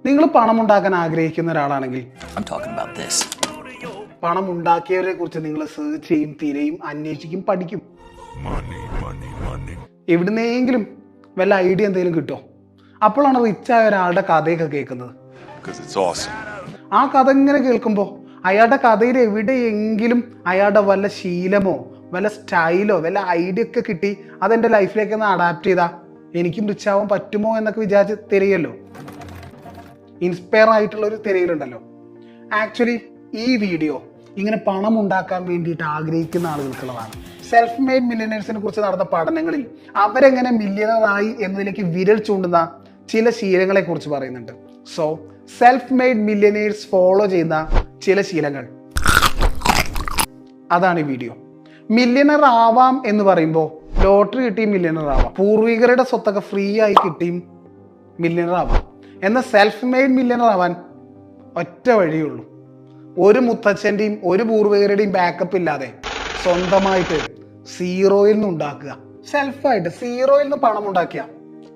നിങ്ങൾ പണം ഉണ്ടാക്കാൻ ആഗ്രഹിക്കുന്ന ഒരാളാണെങ്കിൽ I'm talking about this. പണം ഉണ്ടാക്കിയവരെ കുറിച്ച് നിങ്ങൾ സെർച്ച് ചെയ്യും, തിരയും, അന്വേഷിക്കും, പഠിക്കും. എവിടുന്നെങ്കിലും വല്ല ഐഡിയ എന്തെങ്കിലും കിട്ടുമോ? അപ്പോഴാണ് റിച്ചായ ഒരാളുടെ കഥയൊക്കെ കേൾക്കുന്നത്. ആ കഥ ഇങ്ങനെ കേൾക്കുമ്പോൾ അയാളുടെ കഥയിൽ എവിടെയെങ്കിലും അയാളുടെ വല്ല ശീലമോ വല്ല സ്റ്റൈലോ വല്ല ഐഡിയ ഒക്കെ കിട്ടി അതെൻ്റെ ലൈഫിലേക്ക് ഒന്ന് അഡാപ്റ്റ് ചെയ്താൽ എനിക്കും റിച്ച് ആവാൻ പറ്റുമോ എന്നൊക്കെ വിചാരിച്ച് തിരയല്ലോ. ഇൻസ്പയർ ആയിട്ടുള്ള ഒരു തിരയിലുണ്ടല്ലോ. ആക്ച്വലി ഈ വീഡിയോ ഇങ്ങനെ പണം ഉണ്ടാക്കാൻ വേണ്ടിയിട്ട് ആഗ്രഹിക്കുന്ന ആളുകൾക്കുള്ളതാണ്. സെൽഫ് മെയ്ഡ് മില്യനേഴ്സിനെ കുറിച്ച് നടന്ന പഠനങ്ങളിൽ അവരെങ്ങനെ മില്യണറായി എന്നതിലേക്ക് വിരൽ ചൂണ്ടുന്ന ചില ശീലങ്ങളെ കുറിച്ച് പറയുന്നുണ്ട്. So self made millionaires follow ചെയ്യുന്ന ചില ശീലങ്ങൾ, അതാണ് ഈ വീഡിയോ. മില്യണർ ആവാം എന്ന് പറയുമ്പോൾ ലോട്ടറി കിട്ടിയും മില്യണർ ആവാം, പൂർവികരുടെ സ്വത്തൊക്കെ ഫ്രീ ആയി കിട്ടിയും മില്യണർ ആവാം. എന്നാൽ സെൽഫ് മെയ്ഡ് മില്യണർ ആവാൻ ഒറ്റ വഴിയുള്ളൂ. ഒരു മുത്തച്ഛൻ്റെയും ഒരു പൂർവികരുടെയും ബാക്കപ്പ് ഇല്ലാതെ സ്വന്തമായിട്ട് സീറോയിൽ നിന്ന് ഉണ്ടാക്കുക. സെൽഫായിട്ട് സീറോയിൽ നിന്ന് പണം ഉണ്ടാക്കിയ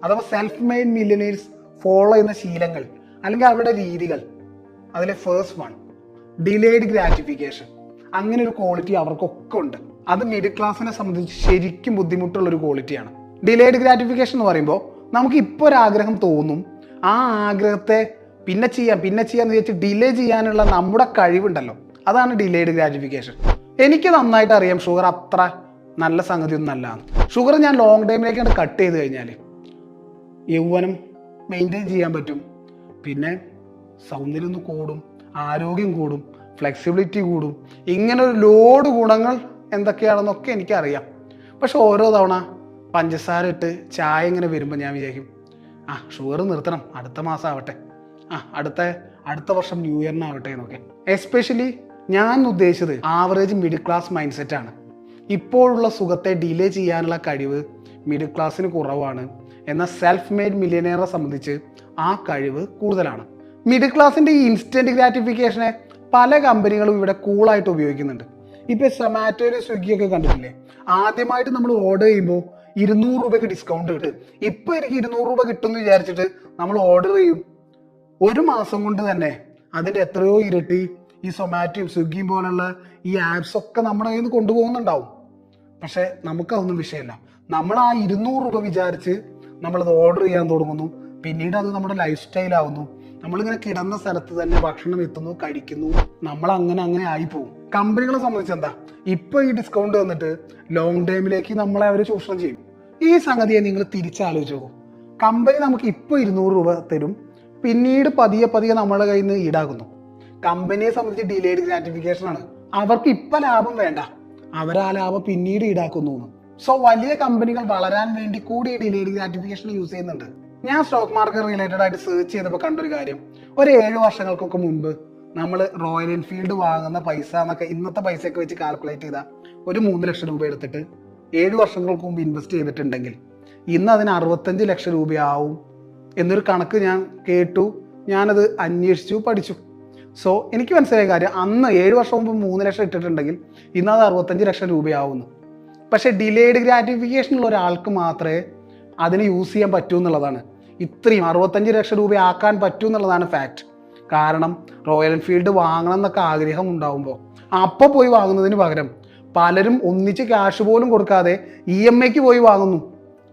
അഥവാ സെൽഫ് മെയ്ഡ് മില്യനേഴ്സ് ഫോളോ ചെയ്യുന്ന ശീലങ്ങൾ അല്ലെങ്കിൽ അവരുടെ രീതികൾ. അതിലെ ഫസ്റ്റ് വൺ, ഡിലേഡ് ഗ്രാറ്റിഫിക്കേഷൻ. അങ്ങനെ ഒരു ക്വാളിറ്റി അവർക്കൊക്കെ ഉണ്ട്. അത് മിഡിൽ ക്ലാസ്സിനെ സംബന്ധിച്ച് ശരിക്കും ബുദ്ധിമുട്ടുള്ളൊരു ക്വാളിറ്റിയാണ്. ഡിലേഡ് ഗ്രാറ്റിഫിക്കേഷൻ എന്ന് പറയുമ്പോൾ നമുക്ക് ഇപ്പോൾ ഒരു ആഗ്രഹം തോന്നും, ആ ആഗ്രഹത്തെ പിന്നെ ചെയ്യാന്ന് വെച്ച് ഡിലേ ചെയ്യാനുള്ള നമ്മുടെ കഴിവുണ്ടല്ലോ, അതാണ് ഡിലേഡ് ഗ്രാറ്റിഫിക്കേഷൻ. എനിക്ക് നന്നായിട്ട് അറിയാം ഷുഗർ അത്ര നല്ല സംഗതി ഒന്നും അല്ല. ഷുഗർ ഞാൻ ലോങ് ടൈമിലേക്കാണ് കട്ട് ചെയ്ത് കഴിഞ്ഞാൽ യൗവനം മെയിൻറ്റെയിൻ ചെയ്യാൻ പറ്റും, പിന്നെ സൗന്ദര്യം ഒന്ന് കൂടും, ആരോഗ്യം കൂടും, ഫ്ലെക്സിബിലിറ്റി കൂടും, ഇങ്ങനെ ഒരു ലോഡ് ഗുണങ്ങൾ എന്തൊക്കെയാണെന്നൊക്കെ എനിക്കറിയാം. പക്ഷെ ഓരോ തവണ പഞ്ചസാര ഇട്ട് ചായ ഇങ്ങനെ വരുമ്പോൾ ഞാൻ വിചാരിക്കും, ഷുഗർ നിർത്തണം, അടുത്ത മാസം ആവട്ടെ, അടുത്ത വർഷം ന്യൂ ഇയറിനാവട്ടെ എന്നൊക്കെ. എസ്പെഷ്യലി ഞാൻ ഉദ്ദേശിച്ചത് ആവറേജ് മിഡിൽ ക്ലാസ് മൈൻഡ് സെറ്റാണ്. ഇപ്പോഴുള്ള സുഖത്തെ ഡിലേ ചെയ്യാനുള്ള കഴിവ് മിഡിൽ ക്ലാസ്സിന് കുറവാണ്. എന്നാൽ സെൽഫ് മെയ്ഡ് മില്യനെയറെ സംബന്ധിച്ച് ആ കഴിവ് കൂടുതലാണ്. മിഡിൽ ക്ലാസിൻ്റെ ഈ ഇൻസ്റ്റൻറ്റ് ഗ്രാറ്റിഫിക്കേഷനെ പല കമ്പനികളും ഇവിടെ കൂളായിട്ട് ഉപയോഗിക്കുന്നുണ്ട്. ഇപ്പോൾ സൊമാറ്റോയിൽ സ്വിഗ്ഗിയൊക്കെ കണ്ടിട്ടില്ലേ? ആദ്യമായിട്ട് നമ്മൾ ഓർഡർ ചെയ്യുമ്പോൾ 200 രൂപയ്ക്ക് ഡിസ്കൗണ്ട് കിട്ടും. ഇപ്പോൾ എനിക്ക് 200 രൂപ കിട്ടുമെന്ന് വിചാരിച്ചിട്ട് നമ്മൾ ഓർഡർ ചെയ്യും. ഒരു മാസം കൊണ്ട് തന്നെ അതിൻ്റെ എത്രയോ ഇരട്ടി ഈ സൊമാറ്റോയും സ്വിഗ്ഗിയും പോലുള്ള ഈ ആപ്സ് ഒക്കെ നമ്മുടെ കയ്യിൽ നിന്ന് കൊണ്ടുപോകുന്നുണ്ടാവും. പക്ഷെ നമുക്കതൊന്നും വിഷയമല്ല. നമ്മൾ ആ 200 രൂപ വിചാരിച്ച് നമ്മളത് ഓർഡർ ചെയ്യാൻ തുടങ്ങുന്നു. പിന്നീട് അത് നമ്മുടെ ലൈഫ് സ്റ്റൈലാവുന്നു. നമ്മളിങ്ങനെ കിടന്ന സ്ഥലത്ത് തന്നെ ഭക്ഷണം എത്തുന്നു, കഴിക്കുന്നു, നമ്മൾ അങ്ങനെ ആയിപ്പോവും. കമ്പനികളെ സംബന്ധിച്ച് എന്താ, ഇപ്പൊ ഈ ഡിസ്കൗണ്ട് വന്നിട്ട് ലോങ് ടൈമിലേക്ക് നമ്മളെ അവർ ചൂഷണം ചെയ്യും. ഈ സംഗതിയെ നിങ്ങൾ തിരിച്ചാലോചിച്ച് നോക്കും. കമ്പനി നമുക്ക് ഇപ്പോൾ 200 രൂപ തരും, പിന്നീട് പതിയെ നമ്മുടെ കയ്യിൽ നിന്ന് ഈടാക്കുന്നു. കമ്പനിയെ സംബന്ധിച്ച് ഡിലേഡ് ഗ്രാറ്റിഫിക്കേഷൻ ആണ്. അവർക്ക് ഇപ്പൊ ലാഭം വേണ്ട, അവരാ ലാഭം പിന്നീട് ഈടാക്കുന്നു. സോ വലിയ കമ്പനികൾ വളരാൻ വേണ്ടി കൂടി ഡിലേഡ് ഗ്രാറ്റിഫിക്കേഷൻ യൂസ് ചെയ്യുന്നുണ്ട്. ഞാൻ സ്റ്റോക്ക് മാർക്കറ്റ് റിലേറ്റഡ് ആയിട്ട് സെർച്ച് ചെയ്തപ്പോൾ കണ്ടൊരു കാര്യം, ഒരു 7 വർഷങ്ങൾക്കൊക്കെ മുൻപ് നമ്മൾ റോയൽ എൻഫീൽഡ് വാങ്ങുന്ന പൈസ എന്നൊക്കെ ഇന്നത്തെ പൈസയൊക്കെ വെച്ച് കാൽക്കുലേറ്റ് ചെയ്താൽ ഒരു 3 ലക്ഷം രൂപ എടുത്തിട്ട് 7 വർഷങ്ങൾക്ക് മുമ്പ് ഇൻവെസ്റ്റ് ചെയ്തിട്ടുണ്ടെങ്കിൽ ഇന്ന് അതിന് 65 ലക്ഷം രൂപയാവും എന്നൊരു കണക്ക് ഞാൻ കേട്ടു. ഞാനത് അന്വേഷിച്ചു, പഠിച്ചു. സോ എനിക്ക് മനസ്സിലായ കാര്യം, അന്ന് 7 വർഷം മുമ്പ് 3 ലക്ഷം ഇട്ടിട്ടുണ്ടെങ്കിൽ ഇന്ന് അത് 65 ലക്ഷം രൂപയാവുന്നു. പക്ഷെ ഡിലേഡ് ഗ്രാറ്റിഫിക്കേഷൻ ഉള്ള ഒരാൾക്ക് മാത്രമേ അതിന് യൂസ് ചെയ്യാൻ പറ്റൂ എന്നുള്ളതാണ്. ഇത്രയും 65 ലക്ഷം രൂപ ആക്കാൻ പറ്റൂ എന്നുള്ളതാണ് ഫാക്റ്റ്. കാരണം റോയൽ എൻഫീൽഡ് വാങ്ങണം എന്നൊക്കെ ആഗ്രഹം ഉണ്ടാകുമ്പോൾ അപ്പോൾ പോയി വാങ്ങുന്നതിന് പകരം പലരും ഒന്നിച്ച് ക്യാഷ് പോലും കൊടുക്കാതെ EMIക്ക് പോയി വാങ്ങുന്നു.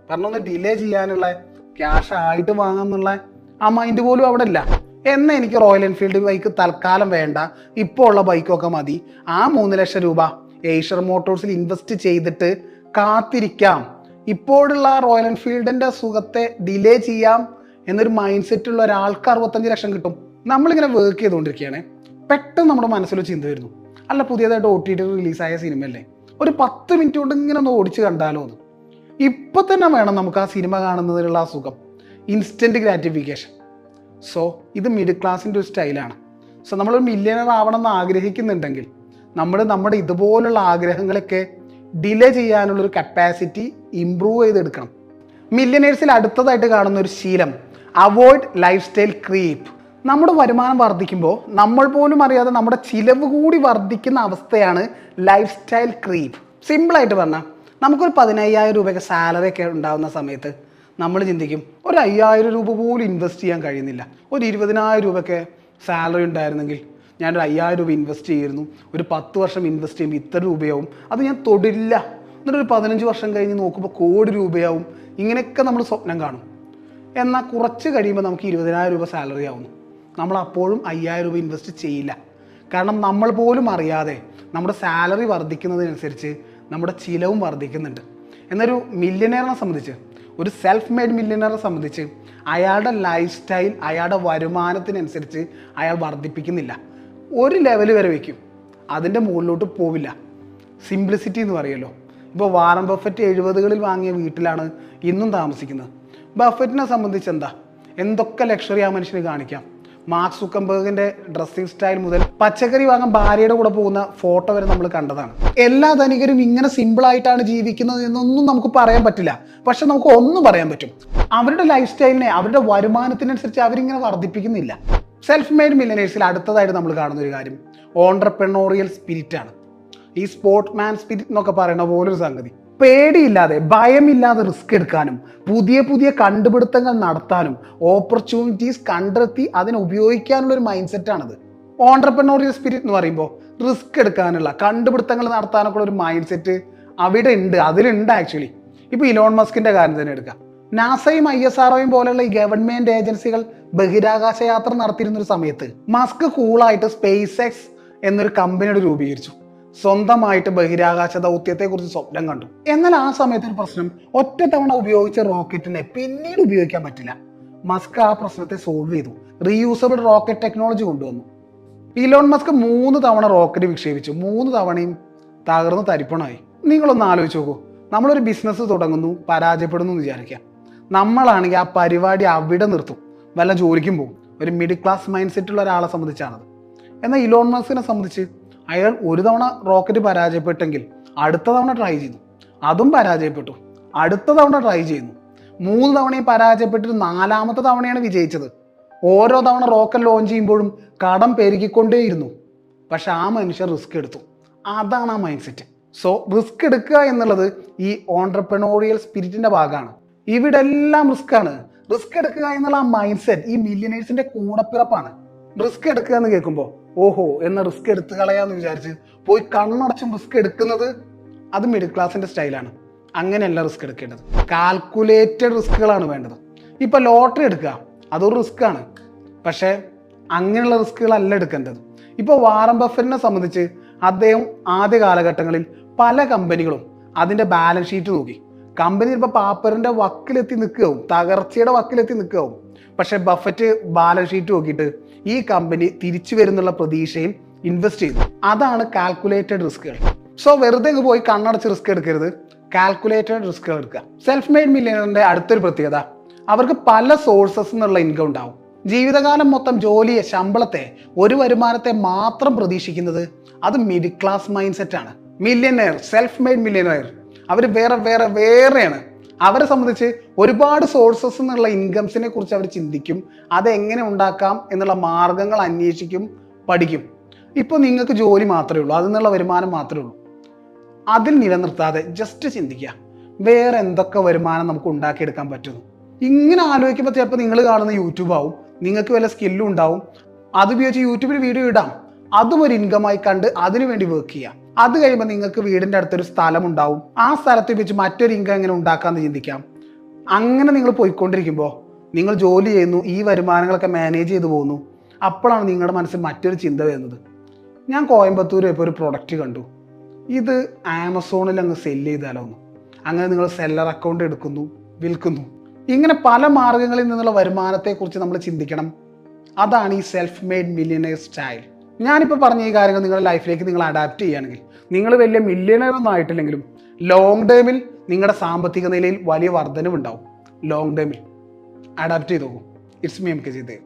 കാരണം ഒന്ന് ഡിലേ ചെയ്യാനുള്ള ക്യാഷ് ആയിട്ട് വാങ്ങാമെന്നുള്ള ആ മൈൻഡ് പോലും അവിടെ ഇല്ല. എന്നാൽ എനിക്ക് റോയൽ എൻഫീൽഡ് ബൈക്ക് തൽക്കാലം വേണ്ട, ഇപ്പോൾ ഉള്ള ബൈക്കൊക്കെ മതി, ആ 3 ലക്ഷം രൂപ ഏഷ്യർ മോട്ടോഴ്സിൽ ഇൻവെസ്റ്റ് ചെയ്തിട്ട് കാത്തിരിക്കാം, ഇപ്പോഴുള്ള റോയൽ എൻഫീൽഡിൻ്റെ സുഖത്തെ ഡിലേ ചെയ്യാം എന്നൊരു മൈൻഡ് സെറ്റുള്ള ഒരാൾക്ക് 65 ലക്ഷം കിട്ടും. നമ്മളിങ്ങനെ വർക്ക് ചെയ്തുകൊണ്ടിരിക്കുകയാണ്, പെട്ടെന്ന് നമ്മുടെ മനസ്സിൽ ചിന്ത വരുന്നു, അല്ല പുതിയതായിട്ട് OTT റിലീസായ സിനിമയല്ലേ, ഒരു 10 മിനിറ്റ് കൊണ്ട് ഇങ്ങനെ ഒന്ന് ഓടിച്ച് കണ്ടാലോ എന്ന്. ഇപ്പം തന്നെ വേണം നമുക്ക് ആ സിനിമ കാണുന്നതിനുള്ള ആ സുഖം, ഇൻസ്റ്റൻറ്റ് ഗ്രാറ്റിഫിക്കേഷൻ. സോ ഇത് മിഡിൽ ക്ലാസിൻ്റെ ഒരു സ്റ്റൈലാണ്. സോ നമ്മളൊരു മില്യണർ ആവണം എന്ന് ആഗ്രഹിക്കുന്നുണ്ടെങ്കിൽ നമ്മുടെ ഇതുപോലുള്ള ആഗ്രഹങ്ങളൊക്കെ ഡിലേ ചെയ്യാനുള്ളൊരു കപ്പാസിറ്റി ഇമ്പ്രൂവ് ചെയ്തെടുക്കണം. മില്യനേഴ്സിൽ അടുത്തതായിട്ട് കാണുന്ന ഒരു ശീലം, അവോയ്ഡ് ലൈഫ് സ്റ്റൈൽ ക്രീപ്പ്. നമ്മുടെ വരുമാനം വർദ്ധിക്കുമ്പോൾ നമ്മൾ പോലും അറിയാതെ നമ്മുടെ ചിലവ് കൂടി വർദ്ധിക്കുന്ന അവസ്ഥയാണ് ലൈഫ് സ്റ്റൈൽ ക്രീപ്പ്. സിമ്പിളായിട്ട് പറഞ്ഞാൽ നമുക്കൊരു 15,000 രൂപയൊക്കെ സാലറി ഒക്കെ ഉണ്ടാകുന്ന സമയത്ത് നമ്മൾ ചിന്തിക്കും ഒരു 5000 രൂപ പോലും ഇൻവെസ്റ്റ് ചെയ്യാൻ കഴിയുന്നില്ല. ഒരു 20,000 രൂപയൊക്കെ സാലറി ഉണ്ടായിരുന്നെങ്കിൽ ഞാനൊരു 5000 രൂപ ഇൻവെസ്റ്റ് ചെയ്യുന്നു. ഒരു 10 വർഷം ഇൻവെസ്റ്റ് ചെയ്യുമ്പോൾ ഇത്ര രൂപയാവും, അത് ഞാൻ തൊടില്ല. എന്നിട്ടൊരു 15 വർഷം കഴിഞ്ഞ് നോക്കുമ്പോൾ കോടി രൂപയാവും. ഇങ്ങനെയൊക്കെ നമ്മൾ സ്വപ്നം കാണും. എന്നാൽ കുറച്ച് കഴിയുമ്പോൾ നമുക്ക് 20,000 രൂപ സാലറി ആവുന്നു. നമ്മൾ അപ്പോഴും 5000 രൂപ ഇൻവെസ്റ്റ് ചെയ്യില്ല. കാരണം നമ്മൾ പോലും അറിയാതെ നമ്മുടെ സാലറി വർദ്ധിക്കുന്നതിനനുസരിച്ച് നമ്മുടെ ചിലവും വർദ്ധിക്കുന്നുണ്ട്. എന്നൊരു മില്യനെയറിനെ സംബന്ധിച്ച്, ഒരു സെൽഫ് മെയ്ഡ് മില്യനെയറിനെ സംബന്ധിച്ച് അയാളുടെ ലൈഫ് സ്റ്റൈൽ അയാളുടെ വരുമാനത്തിനനുസരിച്ച് അയാൾ വർദ്ധിപ്പിക്കുന്നില്ല. ഒരു ലെവൽ വരെ വയ്ക്കും, അതിൻ്റെ മുകളിലോട്ട് പോവില്ല. സിംപ്ലിസിറ്റി എന്ന് പറയുമല്ലോ. ഇപ്പോൾ വാറൻ ബഫറ്റ് 70കളിൽ വാങ്ങിയ വീട്ടിലാണ് ഇന്നും താമസിക്കുന്നത്. ബഫറ്റിനെ സംബന്ധിച്ച് എന്തൊക്കെ ലക്ഷറി ആ മനുഷ്യന് കാണിക്കാം. മാർക്ക് സുക്കംബർഗിന്റെ ഡ്രസ്സിംഗ് സ്റ്റൈൽ മുതൽ പച്ചക്കറി വാങ്ങാൻ ഭാര്യയുടെ കൂടെ പോകുന്ന ഫോട്ടോ വരെ നമ്മൾ കണ്ടതാണ്. എല്ലാ ധനികരും ഇങ്ങനെ സിമ്പിളായിട്ടാണ് ജീവിക്കുന്നത് എന്നൊന്നും നമുക്ക് പറയാൻ പറ്റില്ല. പക്ഷെ നമുക്ക് ഒന്നും പറയാൻ പറ്റും, അവരുടെ ലൈഫ് സ്റ്റൈലിനെ അവരുടെ വരുമാനത്തിനനുസരിച്ച് അവരിങ്ങനെ വർദ്ധിപ്പിക്കുന്നില്ല. സെൽഫ് മെയ്ഡ് മില്യനേഴ്സിൽ അടുത്തതായിട്ട് നമ്മൾ കാണുന്ന ഒരു കാര്യം ഓൺട്രപ്രനോറിയൽ സ്പിരിറ്റ് ആണ്. ഈ സ്പോർട്സ്മാൻ സ്പിരിറ്റ് എന്നൊക്കെ പറയുന്ന പോലൊരു സംഗതി. പേടിയില്ലാതെ ഭയമില്ലാതെ റിസ്ക് എടുക്കാനും പുതിയ പുതിയ കണ്ടുപിടുത്തങ്ങൾ നടത്താനും ഓപ്പർച്യൂണിറ്റീസ് കണ്ടെത്തി അതിനെ ഉപയോഗിക്കാനുള്ള ഒരു മൈൻഡ് സെറ്റാണിത്. ഓൺട്രപ്രനോറിയൽ സ്പിരിറ്റ് എന്ന് പറയുമ്പോൾ റിസ്ക് എടുക്കാനുള്ള കണ്ടുപിടുത്തങ്ങൾ നടത്താനൊക്കെ ഒരു മൈൻഡ് സെറ്റ് അവിടെ ഉണ്ട്, അതിലുണ്ട് ആക്ച്വലി. ഇപ്പോൾ ഇലോൺ മസ്കിന്റെ കാര്യം തന്നെ എടുക്കാം. നാസയും ISROയും പോലെയുള്ള ഈ ഗവൺമെന്റ് ഏജൻസികൾ ബഹിരാകാശ യാത്ര നടത്തിയിരുന്നൊരു സമയത്ത് മസ്ക് കൂളായിട്ട് സ്പേസ് എക്സ് എന്നൊരു കമ്പനിയോട് രൂപീകരിച്ചു. സ്വന്തമായിട്ട് ബഹിരാകാശ ദൗത്യത്തെക്കുറിച്ച് സ്വപ്നം കണ്ടു. എന്നാൽ ആ സമയത്ത് ഒരു പ്രശ്നം, ഒറ്റ തവണ ഉപയോഗിച്ച റോക്കറ്റിനെ പിന്നീട് ഉപയോഗിക്കാൻ പറ്റില്ല. മസ്ക് ആ പ്രശ്നത്തെ സോൾവ് ചെയ്തു. റീയൂസബിൾ റോക്കറ്റ് ടെക്നോളജി കൊണ്ടുവന്നു. ഇലോൺ മസ്ക് 3 തവണ റോക്കറ്റ് വിക്ഷേപിച്ചു. 3 തവണയും തകർന്ന് തരിപ്പണമായി. നിങ്ങളൊന്ന് ആലോചിച്ച് നോക്കൂ. നമ്മളൊരു ബിസിനസ് തുടങ്ങുന്നു, പരാജയപ്പെടുന്നു എന്ന് വിചാരിക്കാം. നമ്മളാണെങ്കിൽ ആ പരിപാടി അവിടെ നിർത്തും, വല്ല ജോലിക്കും പോകും. ഒരു മിഡിൽ ക്ലാസ് മൈൻഡ് സെറ്റുള്ള ഒരാളെ സംബന്ധിച്ചാണത്. എന്നാൽ ഇലോൺ മസ്കിനെ സംബന്ധിച്ച് അയാൾ ഒരു തവണ റോക്കറ്റ് പരാജയപ്പെട്ടെങ്കിൽ അടുത്ത തവണ ട്രൈ ചെയ്തു, അതും പരാജയപ്പെട്ടു. അടുത്ത തവണ ട്രൈ ചെയ്യുന്നു, 3 തവണയും പരാജയപ്പെട്ടിട്ട് 4ാമത്തെ തവണയാണ് വിജയിച്ചത്. ഓരോ തവണ റോക്കറ്റ് ലോഞ്ച് ചെയ്യുമ്പോഴും കടം പെരുകിക്കൊണ്ടേയിരുന്നു. പക്ഷെ ആ മനുഷ്യൻ റിസ്ക് എടുത്തു. അതാണ് ആ മൈൻഡ് സെറ്റ്. സോ റിസ്ക് എടുക്കുക എന്നുള്ളത് ഈ ഓൺട്രപ്രനോറിയൽ സ്പിരിറ്റിന്റെ ഭാഗമാണ്. ഇവിടെ എല്ലാം റിസ്ക് ആണ്. റിസ്ക് എടുക്കുക എന്നുള്ള ആ മൈൻഡ് സെറ്റ് ഈ മില്യനേഴ്സിന്റെ കൂടപ്പിറപ്പാണ്. റിസ്ക് എടുക്കുക എന്ന് കേൾക്കുമ്പോൾ ഓഹോ എന്ന റിസ്ക് എടുത്തു കളയാന്ന് വിചാരിച്ച് പോയി കണ്ണടച്ചും റിസ്ക് എടുക്കുന്നത് അത് മിഡിൽ ക്ലാസിന്റെ സ്റ്റൈലാണ്. അങ്ങനെയല്ല റിസ്ക് എടുക്കേണ്ടത്. കാൽക്കുലേറ്റഡ് റിസ്കുകളാണ് വേണ്ടത്. ഇപ്പൊ ലോട്ടറി എടുക്കുക, അതൊരു റിസ്ക് ആണ്. പക്ഷേ അങ്ങനെയുള്ള റിസ്കുകളല്ല എടുക്കേണ്ടത്. ഇപ്പോൾ വാറൻ ബഫറ്റിനെ സംബന്ധിച്ച് അദ്ദേഹം ആദ്യ കാലഘട്ടങ്ങളിൽ പല കമ്പനികളും അതിന്റെ ബാലൻസ് ഷീറ്റ് നോക്കി. കമ്പനി ഇപ്പോൾ പാപ്പറിന്റെ വക്കിലെത്തി നിൽക്കുകയാവും, തകർച്ചയുടെ വക്കിലെത്തി നിൽക്കുകയാവും. പക്ഷെ ബഫറ്റ് ബാലൻസ് ഷീറ്റ് നോക്കിയിട്ട് ഈ കമ്പനി തിരിച്ചു വരുന്നുള്ള പ്രതീക്ഷയിൽ ഇൻവെസ്റ്റ് ചെയ്തു. അതാണ് കാൽക്കുലേറ്റഡ് റിസ്കുകൾ. സോ വെറുതെ പോയി കണ്ണടച്ച് റിസ്ക് എടുക്കരുത്, കാൽക്കുലേറ്റഡ് റിസ്കുകൾ എടുക്കുക. സെൽഫ് മെയ്ഡ് മില്യനറിന്റെ അടുത്തൊരു പ്രത്യേകത, അവർക്ക് പല സോഴ്സസ് എന്നുള്ള ഇൻകം ഉണ്ടാവും. ജീവിതകാലം മൊത്തം ജോലിയെ, ശമ്പളത്തെ, ഒരു വരുമാനത്തെ മാത്രം പ്രതീക്ഷിക്കുന്നത് അത് മിഡിൽ ക്ലാസ് മൈൻഡ് സെറ്റ് ആണ്. മില്യനെയർ, സെൽഫ് മെയ്ഡ് മില്യനെയർ അവർ വേറെയാണ്. അവരെ സംബന്ധിച്ച് ഒരുപാട് സോഴ്സസ് എന്നുള്ള ഇൻകംസിനെ കുറിച്ച് അവർ ചിന്തിക്കും. അതെങ്ങനെ ഉണ്ടാക്കാം എന്നുള്ള മാർഗങ്ങൾ അന്വേഷിക്കും, പഠിക്കും. ഇപ്പോൾ നിങ്ങൾക്ക് ജോലി മാത്രമേ ഉള്ളൂ, അതിൽ നിന്നുള്ള വരുമാനം മാത്രമേ ഉള്ളൂ. അതിൽ നിലനിർത്താതെ ജസ്റ്റ് ചിന്തിക്കുക, വേറെ എന്തൊക്കെ വരുമാനം നമുക്ക് ഉണ്ടാക്കിയെടുക്കാൻ പറ്റുന്നു. ഇങ്ങനെ ആലോചിക്കുമ്പോൾ ചിലപ്പോൾ നിങ്ങൾ കാണുന്ന യൂട്യൂബ് ആവും, നിങ്ങൾക്ക് വല്ല സ്കില്ലും ഉണ്ടാവും. അത് ഉപയോഗിച്ച് യൂട്യൂബിൽ വീഡിയോ ഇടാം, അതും ഒരു ഇൻകമായി കണ്ട് അതിനു വേണ്ടി വർക്ക് ചെയ്യാം. അത് കഴിയുമ്പോൾ നിങ്ങൾക്ക് വീടിൻ്റെ അടുത്തൊരു സ്ഥലം ഉണ്ടാവും, ആ സ്ഥലത്ത് വെച്ച് മറ്റൊരു ഇൻകം എങ്ങനെ ഉണ്ടാക്കാമെന്ന് ചിന്തിക്കാം. അങ്ങനെ നിങ്ങൾ പോയിക്കൊണ്ടിരിക്കുമ്പോൾ നിങ്ങൾ ജോലി ചെയ്യുന്നു, ഈ വരുമാനങ്ങളൊക്കെ മാനേജ് ചെയ്തു പോകുന്നു. അപ്പോഴാണ് നിങ്ങളുടെ മനസ്സിൽ മറ്റൊരു ചിന്ത വരുന്നത്, ഞാൻ കോയമ്പത്തൂർ ഇപ്പോൾ ഒരു പ്രൊഡക്റ്റ് കണ്ടു, ഇത് ആമസോണിൽ അങ്ങ് സെല്ല് ചെയ്താലോ എന്ന്. അങ്ങനെ നിങ്ങൾ സെല്ലർ അക്കൗണ്ട് എടുക്കുന്നു, വിൽക്കുന്നു. ഇങ്ങനെ പല മാർഗങ്ങളിൽ നിന്നുള്ള വരുമാനത്തെക്കുറിച്ച് നമ്മൾ ചിന്തിക്കണം. അതാണ് ഈ സെൽഫ് മെയ്ഡ് മില്യനെയർ സ്റ്റൈൽ. ഞാനിപ്പോൾ പറഞ്ഞ ഈ കാര്യങ്ങൾ നിങ്ങളുടെ ലൈഫിലേക്ക് നിങ്ങൾ അഡാപ്റ്റ് ചെയ്യുകയാണെങ്കിൽ നിങ്ങൾ വലിയ മില്യനെയർ ഒന്നും ആയിട്ടില്ലെങ്കിലും ലോങ് ടേമിൽ നിങ്ങളുടെ സാമ്പത്തിക നിലയിൽ വലിയ വർധനവുണ്ടാവും. ലോങ് ടേമിൽ അഡാപ്റ്റ് ചെയ്ത് നോക്കും. It's me MK J.